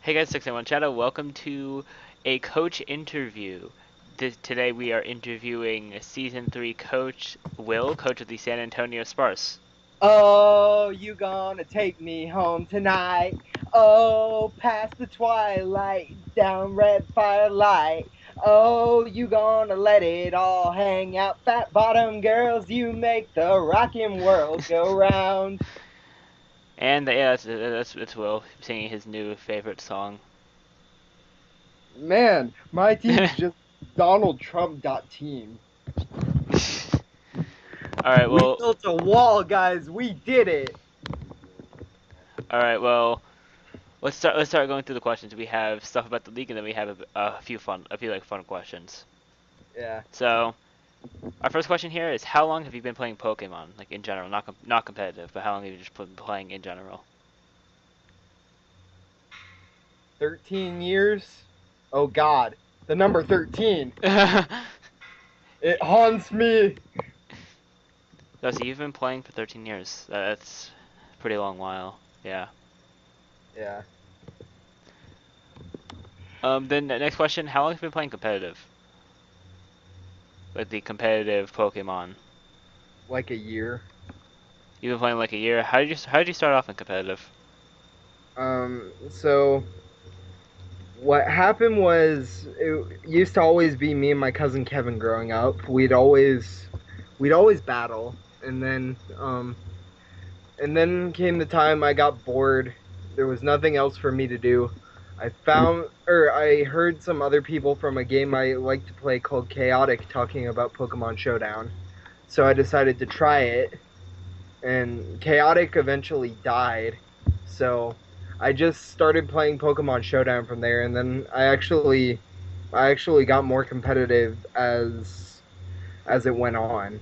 Hey guys, 691 Shadow, welcome to a coach interview. Today we are interviewing Season 3 Coach Will, coach of the San Antonio Sparce. Oh, you gonna take me home tonight? Oh, past the twilight, down red firelight. Oh, you gonna let it all hang out? Fat bottom girls, you make the rockin' world go round. And yeah, that's Will singing his new favorite song. Man, my team's just Donald Trump got team. Alright, We well, built a wall, guys. We did it. alright, well, let's start going through the questions. We have stuff about the league, and then we have a few fun questions. Yeah. So, our first question here is, how long have you been playing Pokemon, like in general, not competitive, but how long have you just been playing in general? 13 years. Oh, God. The number 13. It haunts me. Oh, so you've been playing for 13 years. That's a pretty long while. Yeah. Yeah. Then the next question, how long have you been playing competitive? Like the competitive Pokemon. Like a year. You've been playing like a year. How did you start off in competitive? So what happened was it used to always be me and my cousin Kevin growing up. We'd always battle, and then came the time I got bored. There was nothing else for me to do. I heard some other people from a game I like to play called Chaotic talking about Pokemon Showdown. So I decided to try it, and Chaotic eventually died. So I just started playing Pokemon Showdown from there, and then I actually got more competitive as it went on.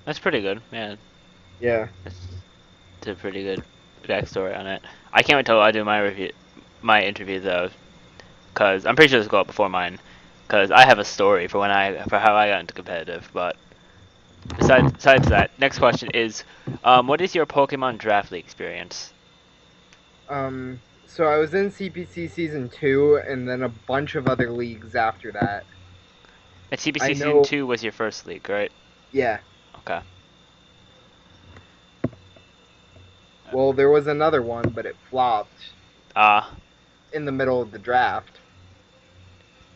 That's pretty good, man. Yeah. That's a pretty good backstory on it. I can't wait till I do my interview though, cause I'm pretty sure this will go up before mine, cause I have a story for how I got into competitive. But besides that, next question is, what is your Pokemon Draft League experience? So I was in CPC season 2 and then a bunch of other leagues after that. And I CPC Season know, 2 was your first league, right? yeah. Okay. Well, there was another one, but it flopped Ah, in the middle of the draft.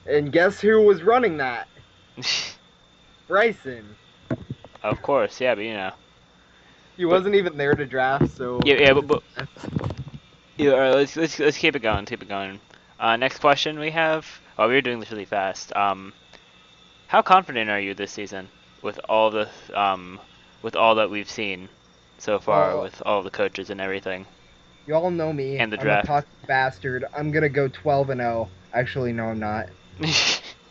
And guess who was running that? Bryson. of course, yeah, but you know, He but wasn't even there to draft, so yeah, it yeah, but, was but yeah, all right, let's keep it going, keep it going. Next question we have. Oh, we were doing this really fast. How confident are you this season with all that we've seen so far well, with all the coaches and everything you all know me. and the I'm a draft? cocky bastard. I'm gonna go 12-0. Actually, no, I'm not.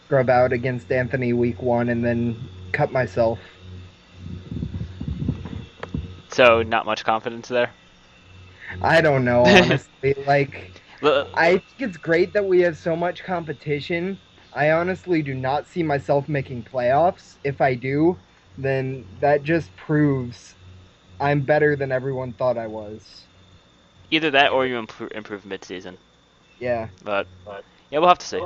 Scrub out against Anthony week 1 and then cut myself. So not much confidence there. I don't know, honestly. Look, I think it's great that we have so much competition. I honestly do not see myself making playoffs. If I do, then that just proves I'm better than everyone thought I was. either that or you improve mid-season. Yeah, But yeah, we'll have to see.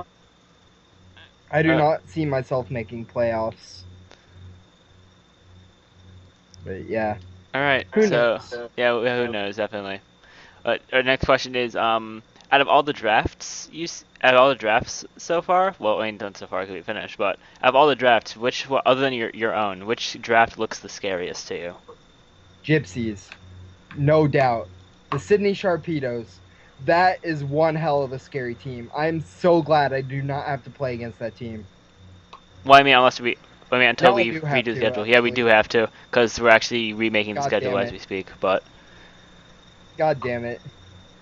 I do Uh, not see myself making playoffs. But yeah, all right. who So knows? yeah, who knows? Definitely. Our next question is, out of all the out of all the drafts so far, well, I ain't done so far because we finished, but out of all the drafts, other than your own, which draft looks the scariest to you? Gypsies, no doubt. The Sydney Sharpedos. That is one hell of a scary team. I'm so glad I do not have to play against that team. Well, I mean, until Now I we do redo have the to, schedule. Yeah, we actually. do have to, because we're actually remaking the God schedule damn as it. we speak. But God damn it.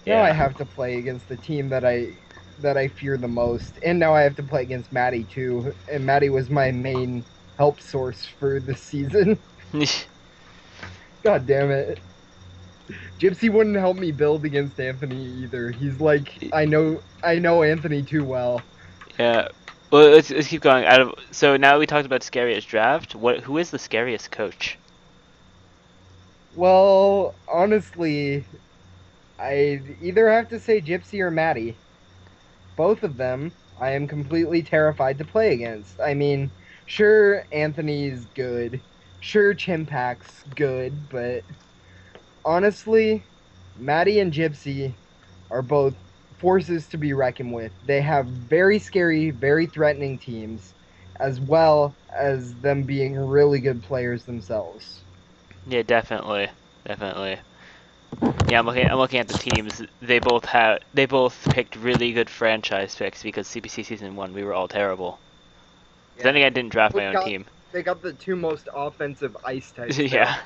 Now I yeah, have to play against the team that I fear the most. And now I have to play against Maddie too. And Maddie was my main help source for this season. God damn it. Gypsy wouldn't help me build against Anthony either. He's like, I know Anthony too well. yeah. Well, let's keep going. So now we talked about scariest draft. Who is the scariest coach? Well, honestly, I'd either have to say Gypsy or Maddie. Both of them, I am completely terrified to play against. I mean, sure, Anthony's good. Sure, Chimpak's good, but honestly, Maddie and Gypsy are both forces to be reckoned with. They have very scary, very threatening teams, as well as them being really good players themselves. Yeah, definitely, definitely. Yeah, I'm looking at the teams. They both picked really good franchise picks because CPC season one we were all terrible. Then Yeah, again, I didn't draft both my own got team. they got the two most offensive ice types though. Yeah.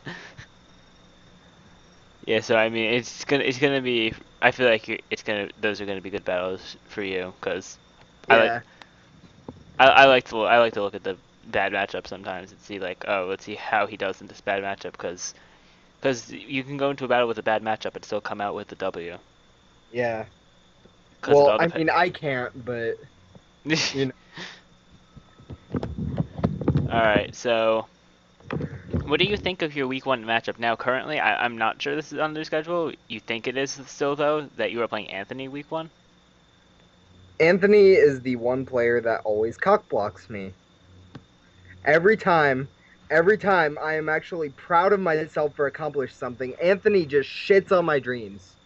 Yeah, so I mean, it's gonna be. I feel like it's gonna. Those are gonna be good battles for you because I like Yeah, I like to look at the bad matchup sometimes and see like, oh, let's see how he does in this bad matchup because you can go into a battle with a bad matchup and still come out with the W yeah. because it Well, all I depends. mean, I can't, but you know, All right, so what do you think of your week one matchup now? Currently, I'm not sure this is on their schedule. You think it is still though that you are playing Anthony week one? Anthony is the one player that always cockblocks me every time. Every time I am actually proud of myself for accomplishing something, Anthony just shits on my dreams.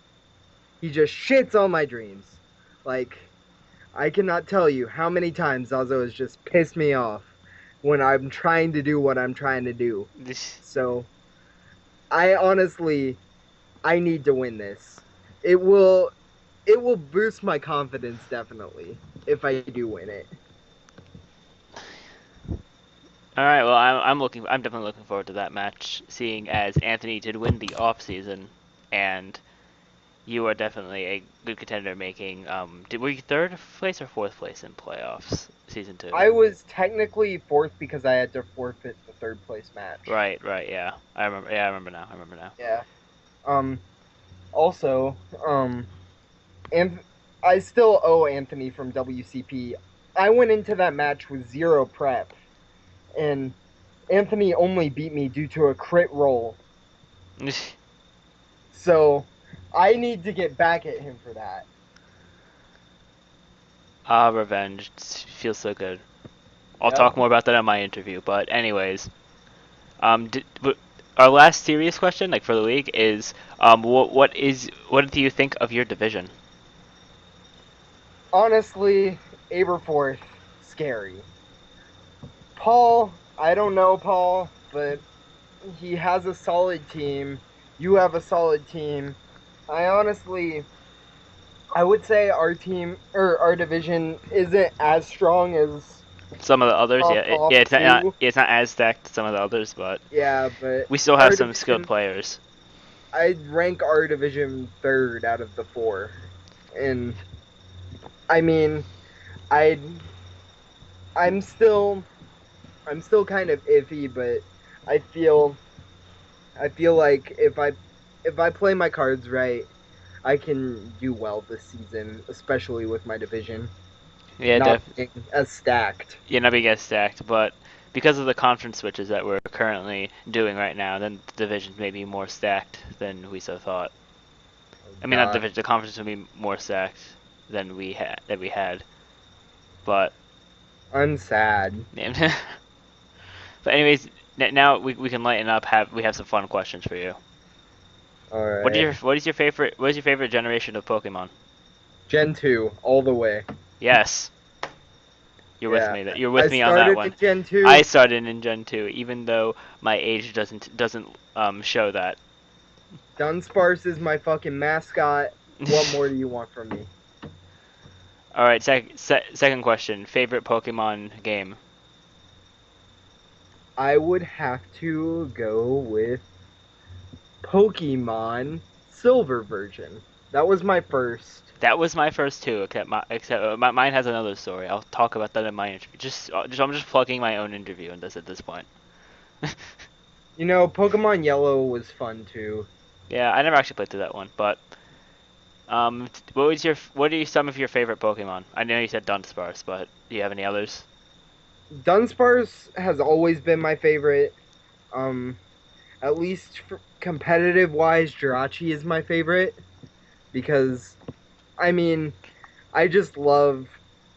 He just shits on my dreams. Like, I cannot tell you how many times Zazo has just pissed me off when I'm trying to do what I'm trying to do. So, I honestly, I need to win this. It will, it will boost my confidence definitely if I do win it. All right, well, I'm definitely looking forward to that match, seeing as Anthony did win the off season, and you are definitely a good contender making. Were you third place or fourth place in playoffs season two? I was technically fourth because I had to forfeit the third place match. Right, right, yeah. I remember. Yeah, I remember now. I remember now. Yeah. Um. Also, and I still owe Anthony from WCP. I went into that match with zero prep, and Anthony only beat me due to a crit roll. So I need to get back at him for that. Ah, revenge. It feels so good. I'll Yep. talk more about that in my interview. But anyways, our last serious question, like for the league, is what do you think of your division? Honestly, Aberforth, scary. Paul, I don't know Paul, but he has a solid team. You have a solid team. I honestly, I would say our team or our division isn't as strong as Some of the others, yeah, top off not two. it's not as stacked as some of the others, but Yeah, but we still have our some skilled division, players. I'd rank our division third out of the four. And I mean, I I'm still I'm still kind of iffy, but I feel I feel like if I play my cards right, I can do well this season, especially with my division Yeah, not being as stacked. yeah, not being as stacked, but because of the conference switches that we're currently doing right now, then the divisions may be more stacked than we so thought. Oh I mean, not God, division, the conference will be more stacked than we had, but I'm sad. yeah. But anyways, now we can lighten up. We have some fun questions for you. All right, What is your favorite generation of Pokemon? Gen 2 all the way. Yes, Yeah, you're I with me on that started in one. Gen I 2. started in Gen 2, even though my age doesn't show that. Dunsparce is my fucking mascot. What more do you want from me? All right, second question. Favorite Pokemon game? I would have to go with Pokemon Silver version. That was my first. That was my first two, except mine has another story. I'll talk about that in my interview. I'm just plugging my own interview in this at this point. You know, Pokemon Yellow was fun too. Yeah, I never actually played through that one, but what are some of your favorite Pokemon? I know you said Dunsparce, but do you have any others? Dunsparce has always been my favorite. Um, at least competitive wise, Jirachi is my favorite. because, I mean, I just love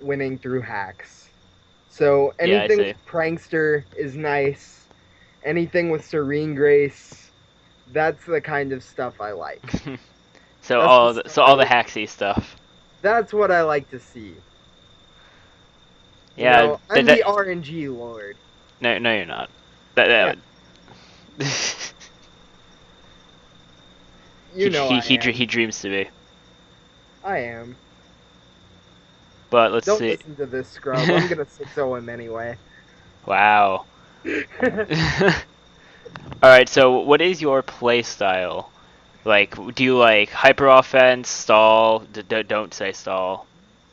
winning through hacks. So Yeah, I anything see. with Prankster is nice. Anything with Serene Grace, that's the kind of stuff I like. So That's the all the, stuff so I all the like. hacksy stuff. That's what I like to see. You Yeah, know, I'm the RNG lord. no, no, you're not. That Yeah, that you know I he am. dreams to be. I am. But let's Don't see. listen to this scrub. I'm gonna 6-0 him anyway. Wow. All right. So what is your play style? Like, do you like hyper offense, stall? Don't say stall.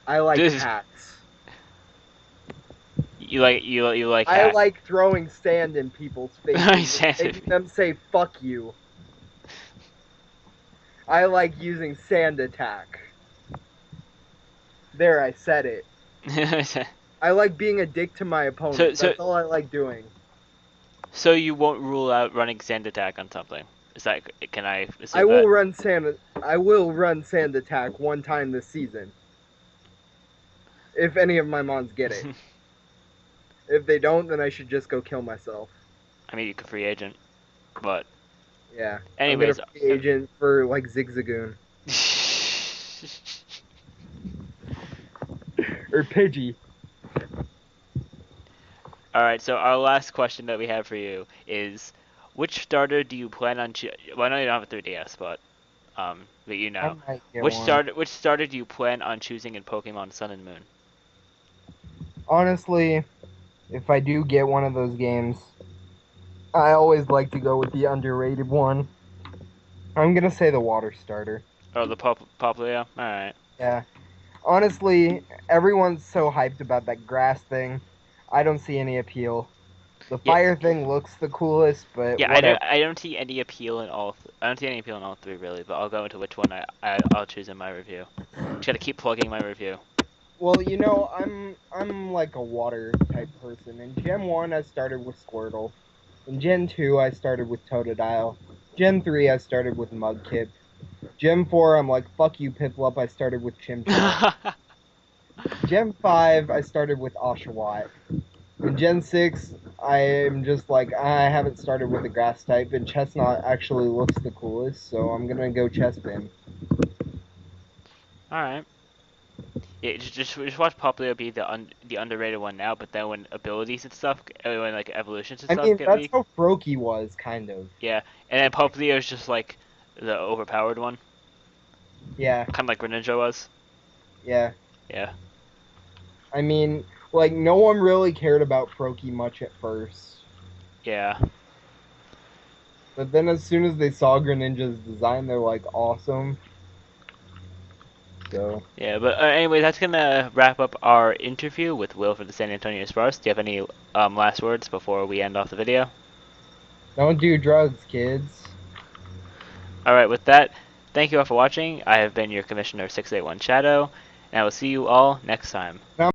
I like hacks. You like I hack. like throwing sand in people's faces and making them say "fuck you." I like using sand attack. There, I said it. I like being a dick to my so opponents. so That's all I like doing. so you won't rule out running sand attack on something? Is that can I I assume will that? run sand. I will run sand attack one time this season. If any of my mons get it. If they don't, then I should just go kill myself. I mean, you could free agent, but Yeah, I'm gonna anyways. free agent for like Zigzagoon or Pidgey. All right, so our last question that we have for you is, which starter do you plan on? Well, I know you don't have a 3DS, but you I know, might get one. which starter do you plan on choosing in Pokemon Sun and Moon? Honestly, if I do get one of those games, I always like to go with the underrated one. I'm gonna say the water starter. Oh, the Popplio. All right. Yeah. Honestly, everyone's so hyped about that grass thing. I don't see any appeal. The Yeah, fire thing looks the coolest, but yeah. whatever. I don't see any appeal in all. I don't see any appeal in all three really, but I'll go into which one I'll choose in my review. Just gotta keep plugging my review. Well, you know, I'm like a water type person. In Gen 1 I started with Squirtle. In Gen 2 I started with Totodile. Gen 3 I started with Mudkip. Gen 4 I'm like fuck you Piplup, I started with Chimchar. Gen 5 I started with Oshawott. In Gen 6 I'm just like I haven't started with the grass type and Chestnut actually looks the coolest, so I'm gonna go Chespin. All right. Yeah, just watch Popplio be the underrated one now, but then when abilities and stuff, when like evolutions and I stuff mean get that's leaked, how Froakie was kind of. yeah, and then Popplio is just like the overpowered one, Yeah, kind of like Greninja was. yeah. Yeah, I mean, like no one really cared about Froakie much at first, yeah, but then as soon as they saw Greninja's design, they're like awesome. So yeah. But anyway, that's gonna wrap up our interview with Will for the San Antonio Sparce. Do you have any last words before we end off the video? don't do drugs, kids. All right, with that, thank you all for watching. I have been your Commissioner 681 Shadow, and I will see you all next time. Now